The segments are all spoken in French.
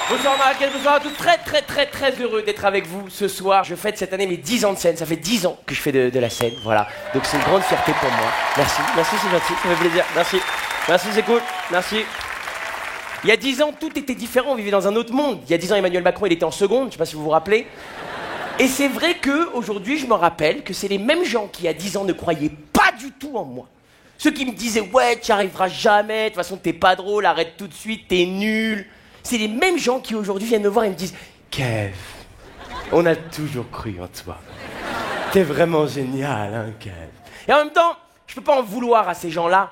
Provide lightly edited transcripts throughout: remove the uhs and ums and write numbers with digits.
Bonsoir Marrakech, bonsoir à tous. Très heureux d'être avec vous ce soir. Je fête cette année mes 10 ans de scène. Ça fait 10 ans que je fais de la scène, voilà. Donc c'est une grande fierté pour moi. Merci, c'est gentil, ça fait plaisir. Merci, c'est cool. Merci. Il y a 10 ans, tout était différent, on vivait dans un autre monde. Il y a 10 ans, Emmanuel Macron, il était en seconde, je sais pas si vous vous rappelez. Et c'est vrai qu'aujourd'hui, je me rappelle que c'est les mêmes gens qui, il y a 10 ans, ne croyaient pas du tout en moi. Ceux qui me disaient, ouais, tu n'y arriveras jamais, de toute façon, t'es pas drôle, arrête tout de suite, t'es nul. C'est les mêmes gens qui, aujourd'hui, viennent me voir et me disent, Kev, on a toujours cru en toi. T'es vraiment génial, hein, Kev. Et en même temps, je peux pas en vouloir à ces gens-là,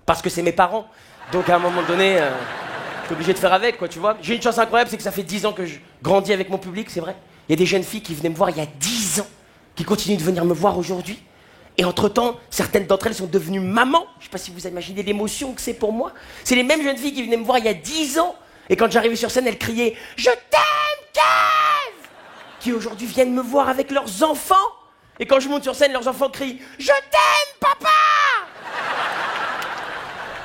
parce que c'est mes parents. Donc, à un moment donné, je suis obligé de faire avec, quoi, tu vois. J'ai une chance incroyable, c'est que ça fait 10 ans que je grandis avec mon public, c'est vrai. Il y a des jeunes filles qui venaient me voir il y a 10 ans, qui continuent de venir me voir aujourd'hui. Et entre-temps, certaines d'entre elles sont devenues mamans. Je sais pas si vous imaginez l'émotion que c'est pour moi. C'est les mêmes jeunes filles qui venaient me voir il y a 10 ans. Et quand j'arrivais sur scène, elles criaient « Je t'aime, Kev !» qui aujourd'hui viennent me voir avec leurs enfants. Et quand je monte sur scène, leurs enfants crient « Je t'aime, papa !»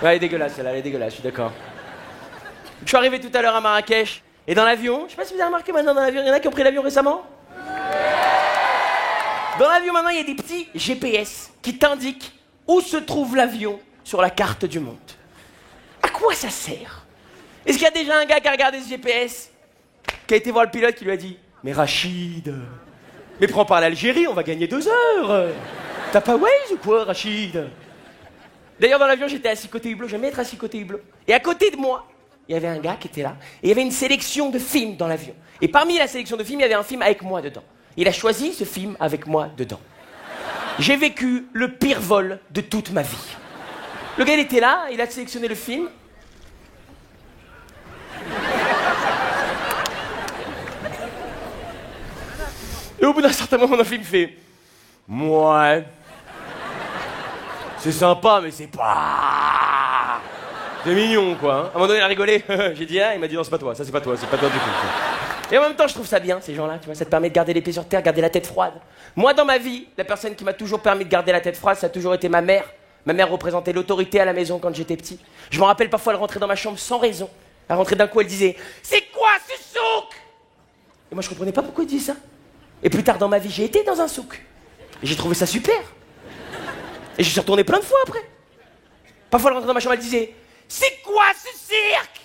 Ouais, elle est dégueulasse, celle-là, elle est dégueulasse, je suis d'accord. Je suis arrivé tout à l'heure à Marrakech. Et dans l'avion, je sais pas si vous avez remarqué maintenant dans l'avion, il y en a qui ont pris l'avion récemment ? Dans l'avion maintenant, il y a des petits GPS qui t'indiquent où se trouve l'avion sur la carte du monde. À quoi ça sert ? Est-ce qu'il y a déjà un gars qui a regardé ce GPS, qui a été voir le pilote, qui lui a dit « Mais Rachid, mais prends par l'Algérie, on va gagner 2 heures. T'as pas Waze ou quoi, Rachid ?» D'ailleurs, dans l'avion, j'étais assis côté hublot, j'aimais être assis côté hublot. Et à côté de moi, il y avait un gars qui était là, et il y avait une sélection de films dans l'avion. Et parmi la sélection de films, il y avait un film avec moi dedans. Il a choisi ce film avec moi dedans. J'ai vécu le pire vol de toute ma vie. Le gars, il était là, il a sélectionné le film. Et au bout d'un certain moment, le film fait... Ouais... C'est sympa, mais c'est pas... C'est mignon, quoi. Hein. À un moment donné, il a rigolé. J'ai dit, ah, il m'a dit, non, c'est pas toi, ça c'est pas toi du tout. Et en même temps, je trouve ça bien, ces gens-là, tu vois, ça te permet de garder les pieds sur terre, garder la tête froide. Moi, dans ma vie, la personne qui m'a toujours permis de garder la tête froide, ça a toujours été ma mère. Ma mère représentait l'autorité à la maison quand j'étais petit. Je me rappelle parfois, elle rentrait dans ma chambre sans raison. Elle rentrait d'un coup, elle disait, c'est quoi ce souk ? Et moi, je comprenais pas pourquoi elle disait ça. Et plus tard dans ma vie, j'ai été dans un souk. Et j'ai trouvé ça super. Et je suis retourné plein de fois après. Parfois, elle rentrait dans ma chambre, elle disait, c'est quoi ce cirque ?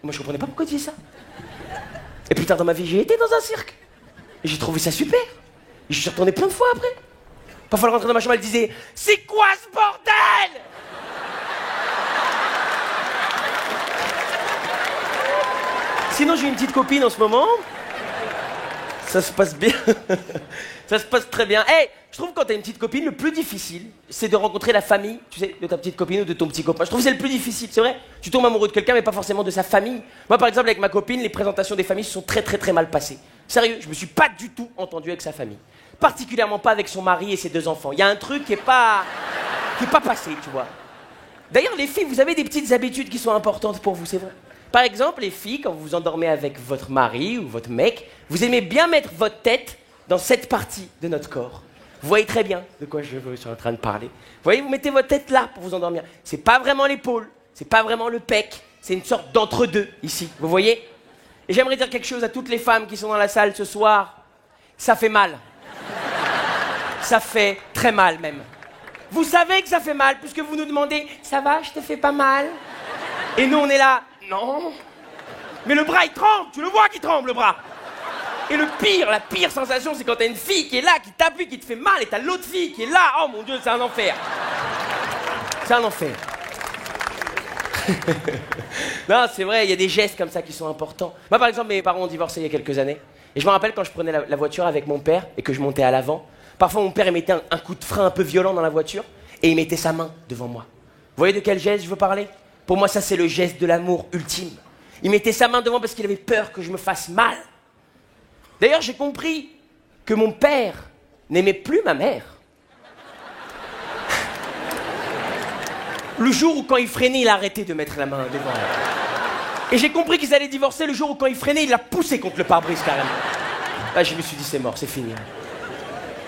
Et moi, je comprenais pas pourquoi elle disait ça. Et plus tard dans ma vie, j'ai été dans un cirque. Et j'ai trouvé ça super. Et je suis retourné plein de fois après. Parfois, elle rentrait dans ma chambre, elle disait, c'est quoi ce bordel ? Sinon, j'ai une petite copine en ce moment. Ça se passe bien. Ça se passe très bien. Hey, je trouve que quand t'as une petite copine, le plus difficile, c'est de rencontrer la famille, tu sais, de ta petite copine ou de ton petit copain. Je trouve que c'est le plus difficile, c'est vrai. Tu tombes amoureux de quelqu'un, mais pas forcément de sa famille. Moi, par exemple, avec ma copine, les présentations des familles se sont très mal passées. Sérieux, je me suis pas du tout entendu avec sa famille. Particulièrement pas avec son mari et ses 2 enfants. Il y a un truc qui est pas passé, tu vois. D'ailleurs, les filles, vous avez des petites habitudes qui sont importantes pour vous, c'est vrai. Par exemple, les filles, quand vous vous endormez avec votre mari ou votre mec, vous aimez bien mettre votre tête dans cette partie de notre corps. Vous voyez très bien de quoi je suis en train de parler. Vous voyez, vous mettez votre tête là pour vous endormir. C'est pas vraiment l'épaule, c'est pas vraiment le pec, c'est une sorte d'entre-deux ici. Vous voyez ? Et j'aimerais dire quelque chose à toutes les femmes qui sont dans la salle ce soir. Ça fait mal. Ça fait très mal même. Vous savez que ça fait mal puisque vous nous demandez « Ça va, je te fais pas mal ?» Et nous on est là « Non !» Mais le bras il tremble, tu le vois qu'il tremble le bras. Et la pire sensation, c'est quand t'as une fille qui est là, qui t'appuie, qui te fait mal, et t'as l'autre fille qui est là. Oh mon Dieu, c'est un enfer. C'est un enfer. Non, c'est vrai, il y a des gestes comme ça qui sont importants. Moi, par exemple, mes parents ont divorcé il y a quelques années. Et je me rappelle quand je prenais la voiture avec mon père et que je montais à l'avant. Parfois, mon père il mettait un coup de frein un peu violent dans la voiture et il mettait sa main devant moi. Vous voyez de quel geste je veux parler ? Pour moi, ça, c'est le geste de l'amour ultime. Il mettait sa main devant parce qu'il avait peur que je me fasse mal. D'ailleurs, j'ai compris que mon père n'aimait plus ma mère. Le jour où, quand il freinait, il a arrêté de mettre la main devant elle. Et j'ai compris qu'ils allaient divorcer le jour où, quand il freinait, il l'a poussé contre le pare-brise carrément. Là, je me suis dit, c'est mort, c'est fini.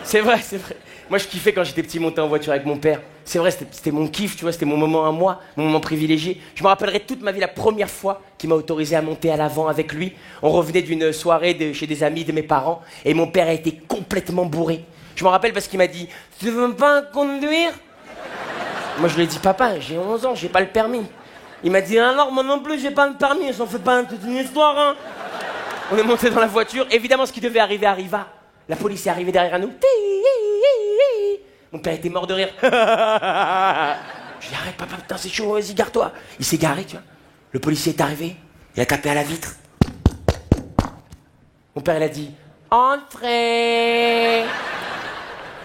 C'est vrai, c'est vrai. Moi, je kiffais quand j'étais petit monter en voiture avec mon père. C'est vrai, c'était mon kiff, tu vois, c'était mon moment à moi, mon moment privilégié. Je me rappellerai toute ma vie la première fois qu'il m'a autorisé à monter à l'avant avec lui. On revenait d'une soirée chez des amis de mes parents et mon père a été complètement bourré. Je me rappelle parce qu'il m'a dit « Tu veux pas conduire ?» Moi, je lui ai dit « Papa, j'ai 11 ans, j'ai pas le permis. » Il m'a dit « Alors, moi non plus, j'ai pas le permis, j'en fais pas toute une histoire, hein. » On est monté dans la voiture. Évidemment, ce qui devait arriver arriva. La police est arrivée derrière nous. Mon père était mort de rire. Je lui ai dit, arrête papa, putain c'est chaud, vas-y, gare-toi. Il s'est garé, tu vois. Le policier est arrivé, il a tapé à la vitre. Mon père, il a dit, entrez.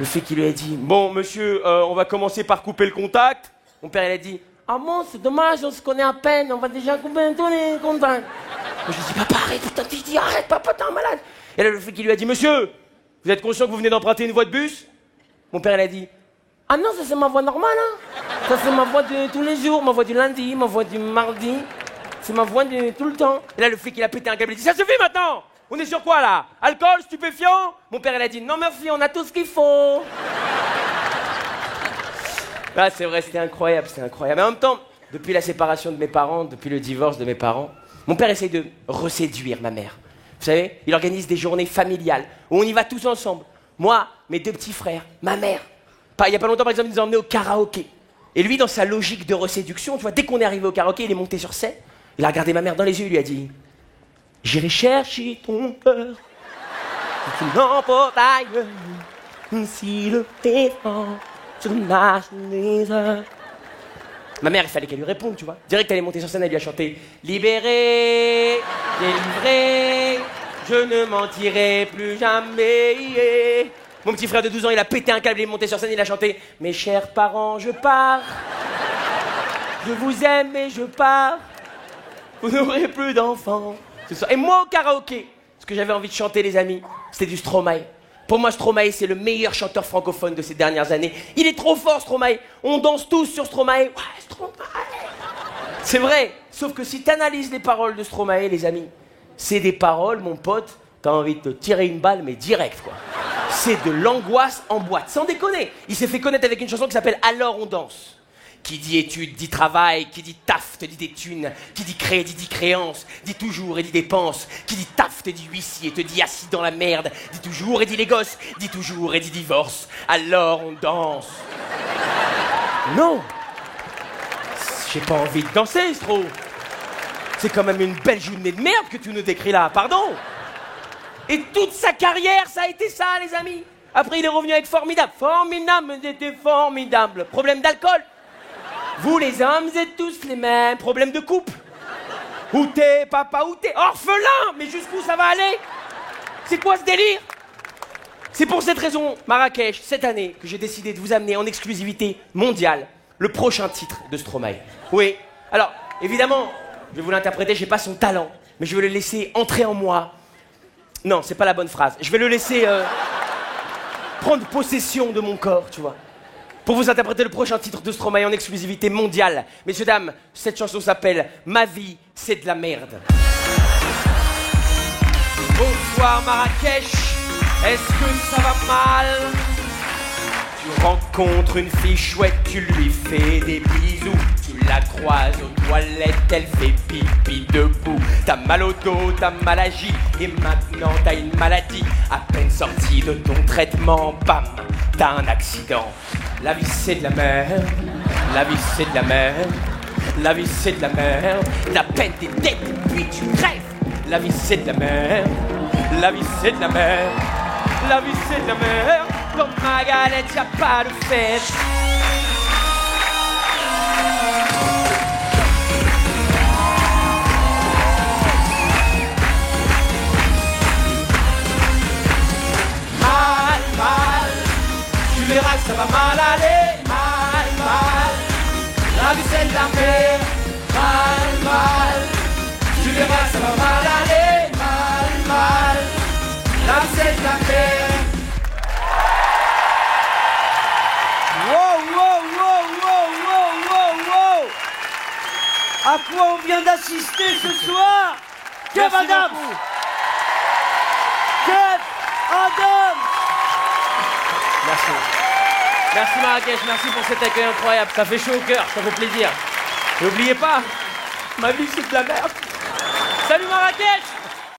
Le fait qu'il lui a dit, bon monsieur, on va commencer par couper le contact. Mon père, il a dit, ah bon, c'est dommage, on se connaît à peine, on va déjà couper tous les contacts. Je lui ai dit, papa, arrête, putain, je dis, arrête, papa, t'es un malade. Et là, le fait qu'il lui a dit, monsieur, vous êtes conscient que vous venez d'emprunter une voie de bus? Mon père, il a dit, ah non, ça c'est ma voix normale, hein. Ça c'est ma voix de tous les jours, ma voix du lundi, ma voix du mardi. C'est ma voix de tout le temps. Et là, le flic, il a pété un câble, il a dit, ça suffit maintenant. On est sur quoi, là? Alcool, stupéfiant? Mon père, il a dit, non merci, on a tout ce qu'il faut. Ah, c'est vrai, c'était incroyable, c'était incroyable. Mais en même temps, depuis la séparation de mes parents, depuis le divorce de mes parents, mon père essaye de reséduire ma mère. Vous savez, il organise des journées familiales où on y va tous ensemble. Moi, mes deux petits frères, ma mère. Il y a pas longtemps, par exemple, ils nous ont emmenés au karaoké. Et lui, dans sa logique de reséduction, tu vois, dès qu'on est arrivé au karaoké, il est monté sur scène. Il a regardé ma mère dans les yeux, il lui a dit « J'irai chercher ton cœur, si tu l'emportes ailleurs, si le défend sur ma chemise. » Ma mère, il fallait qu'elle lui réponde, tu vois. Direct, elle est montée sur scène, elle lui a chanté « Libéré, délivré, je ne mentirai plus jamais. » Mon petit frère de 12 ans, il a pété un câble, il est monté sur scène, il a chanté « Mes chers parents, je pars. Je vous aime et je pars. Vous n'aurez plus d'enfants. » Et moi, au karaoké, ce que j'avais envie de chanter, les amis, c'était du Stromae. Pour moi, Stromae, c'est le meilleur chanteur francophone de ces dernières années. Il est trop fort, Stromae. On danse tous sur Stromae. Ouais, Stromae. C'est vrai. Sauf que si t'analyses les paroles de Stromae, les amis, c'est des paroles, mon pote, t'as envie de te tirer une balle, mais direct, quoi. C'est de l'angoisse en boîte, sans déconner. Il s'est fait connaître avec une chanson qui s'appelle « Alors on danse ». Qui dit études, dit travail, qui dit taf, te dit des thunes, qui dit crédit, dit créance, dit toujours et dit dépense, qui dit taf, te dit huissier, te dit assis dans la merde, dit toujours et dit les gosses, dit toujours et dit divorce. Alors on danse. Non, j'ai pas envie de danser, Stro. C'est quand même une belle journée de merde que tu nous décris là, pardon. Et toute sa carrière, ça a été ça, les amis. Après, il est revenu avec Formidable. Formidable, c'était formidable. Problème d'alcool. Vous, les hommes, vous êtes tous les mêmes. Problème de couple. Où t'es, papa, où t'es? Orphelin. Mais jusqu'où ça va aller? C'est quoi ce délire? C'est pour cette raison, Marrakech, cette année, que j'ai décidé de vous amener en exclusivité mondiale le prochain titre de Stromae. Oui. Alors, évidemment, je vais vous l'interpréter, j'ai pas son talent, mais je vais le laisser entrer en moi. Non, c'est pas la bonne phrase. Je vais le laisser prendre possession de mon corps, tu vois. Pour vous interpréter le prochain titre de Stromae en exclusivité mondiale. Messieurs, dames, cette chanson s'appelle « Ma vie, c'est de la merde ». Bonsoir Marrakech, est-ce que ça va mal? Tu rencontres une fille chouette, tu lui fais des bisous. Tu la croises aux toilettes, elle fait pipi debout. T'as mal au dos, t'as mal agi, et maintenant t'as une maladie. À peine sortie de ton traitement, bam, t'as un accident. La vie c'est de la merde, la vie c'est de la merde, la vie c'est de la merde. La peine des dettes et puis tu crèves. La vie c'est de la merde, la vie c'est de la merde, la vie c'est de la merde. Dans ma galette y'a pas de fête. Mal, mal, tu verras que ça va mal aller. Mal, mal, la vie c'est de la merde. Mal, mal, tu verras que ça va mal aller. Mal, mal, la vie c'est de la merde. À quoi on vient d'assister ce soir? Kev Adams! Kev Adams! Merci. Merci Marrakech, merci pour cet accueil incroyable. Ça fait chaud au cœur, ça fait plaisir. N'oubliez pas, ma vie c'est de la merde. Salut Marrakech!